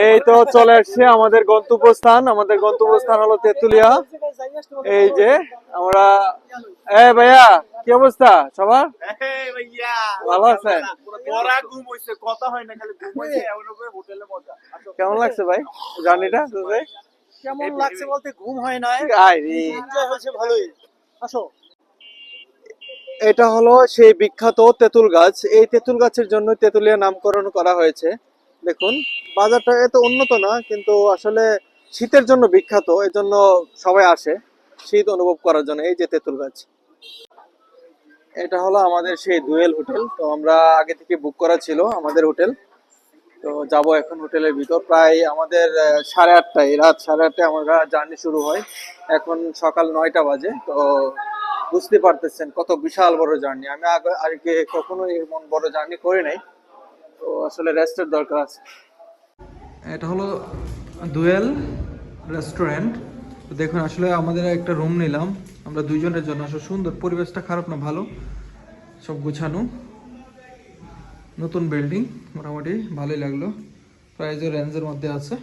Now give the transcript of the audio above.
এই তো চলে আসছে আমাদের গন্তব্যস্থান। আমাদের গন্তব্যস্থান হলো তেতুলিয়া। এই যে আমরা, ভাইয়া কি অবস্থা সবার? ভালো আছেন? কেমন লাগছে ভাই জার্নিটা? কেমন লাগছে বলতে ঘুম হয় না, এনজয় হয়েছে ভালোই। আসো। এটা হলো সেই বিখ্যাত তেঁতুল গাছ। এই তেঁতুল গাছের জন্য তেঁতুলিয়া নামকরণ করা হয়েছে। দেখুন বাজারটা এত উন্নত না, কিন্তু আসলে শীতের জন্য বিখ্যাত, এজন্য সবাই আসে শীত অনুভব করার জন্য। এই যে তেঁতুল গাছ, এটা হলো আমাদের সেই দুয়েল হোটেল। তো আমরা আগে থেকে বুক করা ছিল আমাদের হোটেল। তো যাব এখন হোটেলের ভিতর। প্রায় আমাদের 8:30টায়, রাত 8:30টায় আমরা জার্নি শুরু হয়। এখন সকাল 9টা বাজে। তো বুঝতে পারতেছেন কত বিশাল বড় জার্নি। আমি আগে কখনো এমন বড় জার্নি করি নাই। তো আসলে রেস্টের দরকার আছে। এটা হলো দুয়েল রেস্টুরেন্ট। দেখুন আসলে আমাদের একটা রুম নিলাম আমরা দুইজনের জন্য। আসলে সুন্দর, পরিবেশটা খারাপ না, ভালো, সব গুছানো, নতুন বিল্ডিং, মোটামুটি ভালোই লাগলো। প্রাইজের রেঞ্জের মধ্যে আছে।